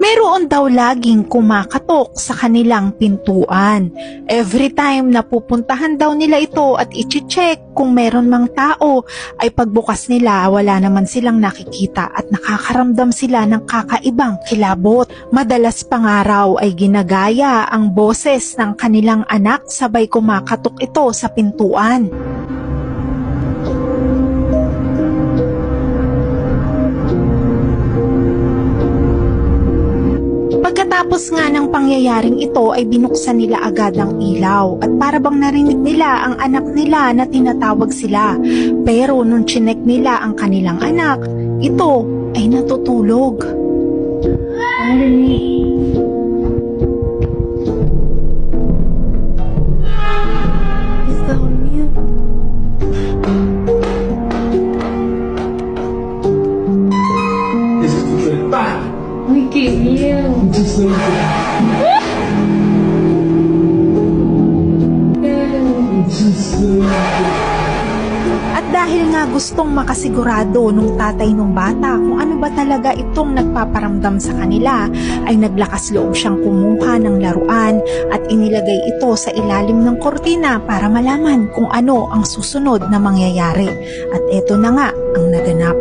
Meron daw laging kumakatok sa kanilang pintuan. Every time na pupuntahan daw nila ito at i-check kung meron mang tao, ay pagbukas nila wala naman silang nakikita at nakakaramdam sila ng kakaibang kilabot. Madalas pang araw ay ginagaya ang boses ng kanilang anak sabay kumakatok ito sa pintuan. Pagkatapos nga ng pangyayaring ito ay binuksan nila agad ang ilaw at para bang narinig nila ang anak nila na tinatawag sila. Pero nung chinek nila ang kanilang anak, ito ay natutulog. Uy, qué miedo. At dahil nga gustong makasigurado nung tatay nung bata kung ano ba talaga itong nagpaparamdam sa kanila, ay naglakas loob siyang kumuha ng laruan at inilagay ito sa ilalim ng kortina para malaman kung ano ang susunod na mangyayari. At eto na nga ang naganap.